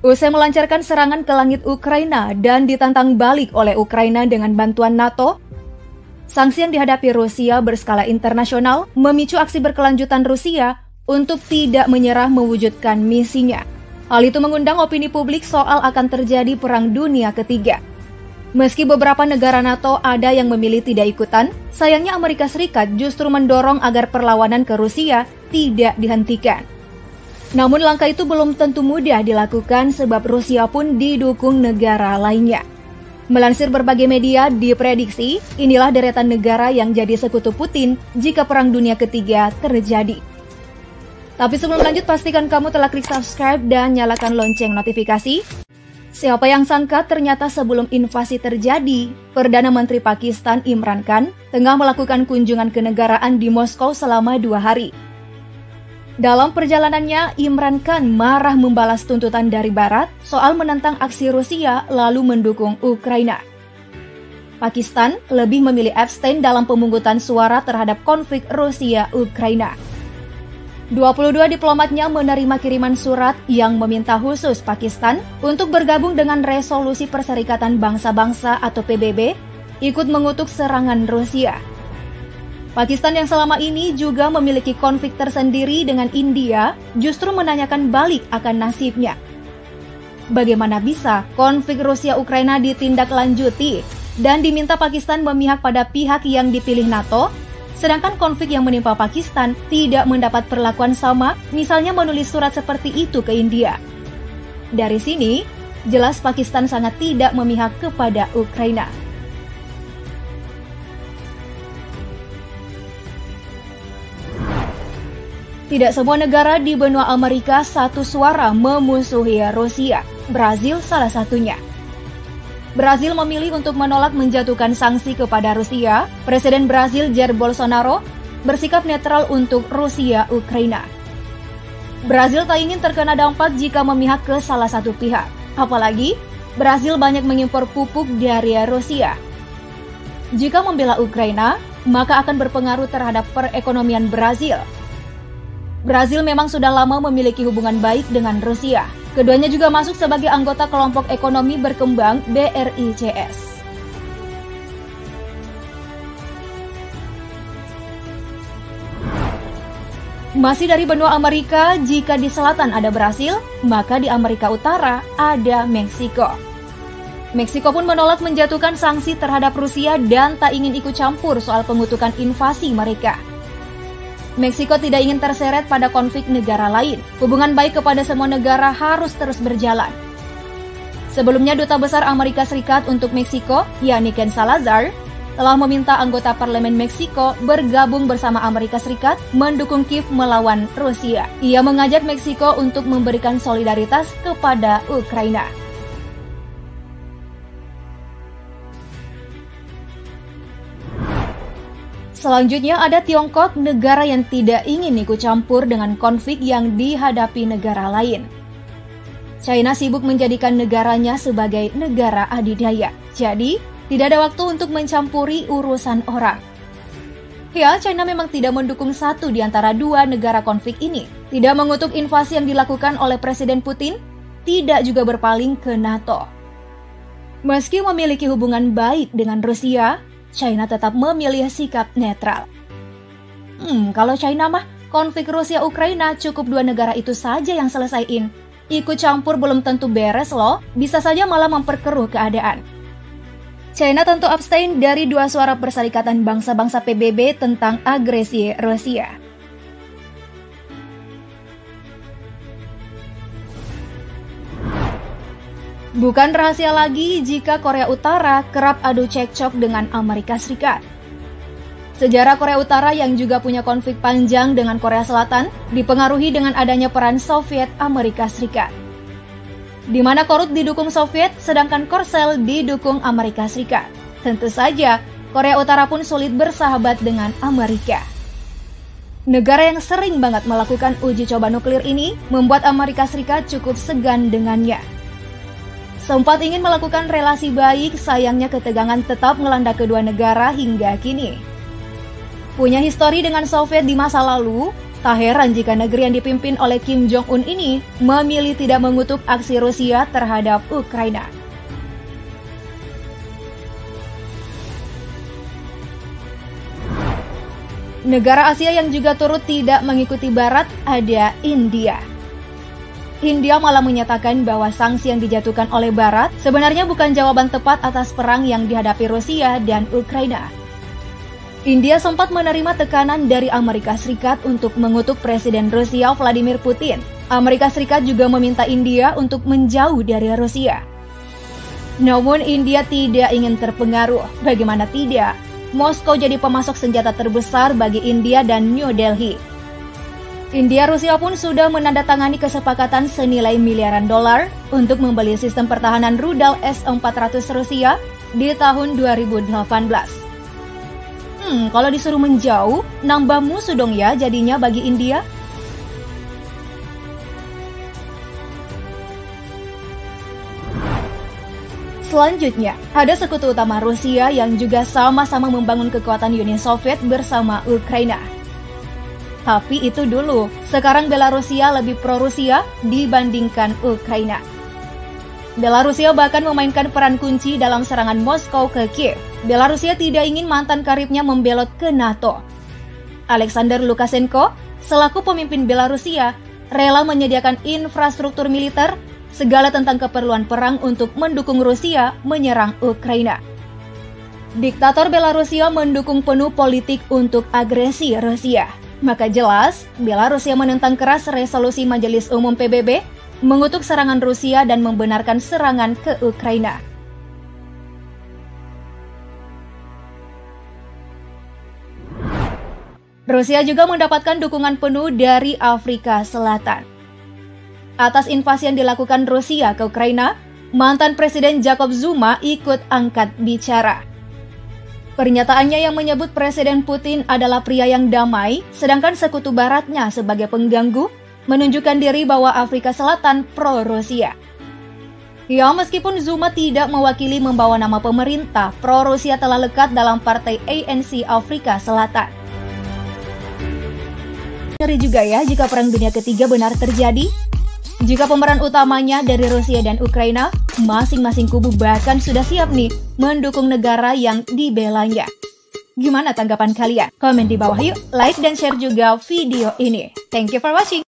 Usai melancarkan serangan ke langit Ukraina dan ditantang balik oleh Ukraina dengan bantuan NATO, sanksi yang dihadapi Rusia berskala internasional memicu aksi berkelanjutan Rusia untuk tidak menyerah mewujudkan misinya. Hal itu mengundang opini publik soal akan terjadi Perang Dunia Ketiga. Meski beberapa negara NATO ada yang memilih tidak ikutan, sayangnya Amerika Serikat justru mendorong agar perlawanan ke Rusia tidak dihentikan. Namun langkah itu belum tentu mudah dilakukan sebab Rusia pun didukung negara lainnya. Melansir berbagai media, diprediksi inilah deretan negara yang jadi sekutu Putin jika Perang Dunia Ketiga terjadi. Tapi sebelum lanjut, pastikan kamu telah klik subscribe dan nyalakan lonceng notifikasi. Siapa yang sangka ternyata sebelum invasi terjadi, Perdana Menteri Pakistan Imran Khan tengah melakukan kunjungan kenegaraan di Moskow selama 2 hari. Dalam perjalanannya, Imran Khan marah membalas tuntutan dari Barat soal menentang aksi Rusia lalu mendukung Ukraina. Pakistan lebih memilih abstain dalam pemungutan suara terhadap konflik Rusia-Ukraina. 22 diplomatnya menerima kiriman surat yang meminta khusus Pakistan untuk bergabung dengan Resolusi Perserikatan Bangsa-Bangsa atau PBB, ikut mengutuk serangan Rusia. Pakistan yang selama ini juga memiliki konflik tersendiri dengan India justru menanyakan balik akan nasibnya. Bagaimana bisa konflik Rusia-Ukraina ditindaklanjuti dan diminta Pakistan memihak pada pihak yang dipilih NATO, sedangkan konflik yang menimpa Pakistan tidak mendapat perlakuan sama, misalnya menulis surat seperti itu ke India. Dari sini, jelas Pakistan sangat tidak memihak kepada Ukraina. Tidak semua negara di benua Amerika satu suara memusuhi Rusia. Brazil salah satunya. Brazil memilih untuk menolak menjatuhkan sanksi kepada Rusia. Presiden Brazil Jair Bolsonaro bersikap netral untuk Rusia-Ukraina. Brazil tak ingin terkena dampak jika memihak ke salah satu pihak. Apalagi, Brazil banyak mengimpor pupuk dari Rusia. Jika membela Ukraina, maka akan berpengaruh terhadap perekonomian Brazil. Brazil memang sudah lama memiliki hubungan baik dengan Rusia. Keduanya juga masuk sebagai anggota kelompok ekonomi berkembang BRICS. Masih dari benua Amerika, jika di selatan ada Brasil, maka di Amerika Utara ada Meksiko. Meksiko pun menolak menjatuhkan sanksi terhadap Rusia dan tak ingin ikut campur soal pengutukan invasi mereka. Meksiko tidak ingin terseret pada konflik negara lain. Hubungan baik kepada semua negara harus terus berjalan. Sebelumnya, Duta Besar Amerika Serikat untuk Meksiko, yakni Ken Salazar, telah meminta anggota parlemen Meksiko bergabung bersama Amerika Serikat mendukung Kiev melawan Rusia. Ia mengajak Meksiko untuk memberikan solidaritas kepada Ukraina. Selanjutnya ada Tiongkok, negara yang tidak ingin ikut campur dengan konflik yang dihadapi negara lain. China sibuk menjadikan negaranya sebagai negara adidaya. Jadi, tidak ada waktu untuk mencampuri urusan orang. Ya, China memang tidak mendukung satu di antara dua negara konflik ini. Tidak mengutuk invasi yang dilakukan oleh Presiden Putin, tidak juga berpaling ke NATO. Meski memiliki hubungan baik dengan Rusia, China tetap memilih sikap netral. Kalau China mah, konflik Rusia-Ukraina cukup dua negara itu saja yang selesaiin. Ikut campur belum tentu beres loh, bisa saja malah memperkeruh keadaan. China tentu abstain dari dua suara Perserikatan Bangsa-Bangsa PBB tentang agresi Rusia. Bukan rahasia lagi jika Korea Utara kerap adu cekcok dengan Amerika Serikat. Sejarah Korea Utara yang juga punya konflik panjang dengan Korea Selatan dipengaruhi dengan adanya peran Soviet Amerika Serikat. Di mana Korut didukung Soviet, sedangkan Korsel didukung Amerika Serikat. Tentu saja, Korea Utara pun sulit bersahabat dengan Amerika. Negara yang sering banget melakukan uji coba nuklir ini membuat Amerika Serikat cukup segan dengannya. Sempat ingin melakukan relasi baik, sayangnya ketegangan tetap melanda kedua negara hingga kini. Punya histori dengan Soviet di masa lalu, Tak heran jika negeri yang dipimpin oleh Kim Jong-un ini memilih tidak mengutuk aksi Rusia terhadap Ukraina. Negara Asia yang juga turut tidak mengikuti Barat ada India. India malah menyatakan bahwa sanksi yang dijatuhkan oleh Barat sebenarnya bukan jawaban tepat atas perang yang dihadapi Rusia dan Ukraina. India sempat menerima tekanan dari Amerika Serikat untuk mengutuk Presiden Rusia Vladimir Putin. Amerika Serikat juga meminta India untuk menjauh dari Rusia. Namun India tidak ingin terpengaruh. Bagaimana tidak? Moskow jadi pemasok senjata terbesar bagi India dan New Delhi. India Rusia pun sudah menandatangani kesepakatan senilai miliaran dolar untuk membeli sistem pertahanan rudal S-400 Rusia di tahun 2018. Kalau disuruh menjauh, nambah musuh dong ya jadinya bagi India. Selanjutnya, ada sekutu utama Rusia yang juga sama-sama membangun kekuatan Uni Soviet bersama Ukraina. Tapi itu dulu, sekarang Belarusia lebih pro-Rusia dibandingkan Ukraina. Belarusia bahkan memainkan peran kunci dalam serangan Moskow ke Kiev. Belarusia tidak ingin mantan karibnya membelot ke NATO. Alexander Lukashenko, selaku pemimpin Belarusia, rela menyediakan infrastruktur militer, segala tentang keperluan perang untuk mendukung Rusia menyerang Ukraina. Diktator Belarusia mendukung penuh politik untuk agresi Rusia. Maka jelas, Belarusia menentang keras resolusi Majelis Umum PBB, mengutuk serangan Rusia dan membenarkan serangan ke Ukraina. Rusia juga mendapatkan dukungan penuh dari Afrika Selatan. Atas invasi yang dilakukan Rusia ke Ukraina, mantan Presiden Jacob Zuma ikut angkat bicara. Pernyataannya yang menyebut Presiden Putin adalah pria yang damai, sedangkan sekutu baratnya sebagai pengganggu, menunjukkan diri bahwa Afrika Selatan pro-Rusia. Ya, meskipun Zuma tidak mewakili membawa nama pemerintah, pro-Rusia telah lekat dalam partai ANC Afrika Selatan. Ngeri juga ya jika Perang Dunia Ketiga benar terjadi. Jika pemeran utamanya dari Rusia dan Ukraina, masing-masing kubu bahkan sudah siap nih mendukung negara yang dibelanya. Gimana tanggapan kalian? Komen di bawah yuk, like dan share juga video ini. Thank you for watching.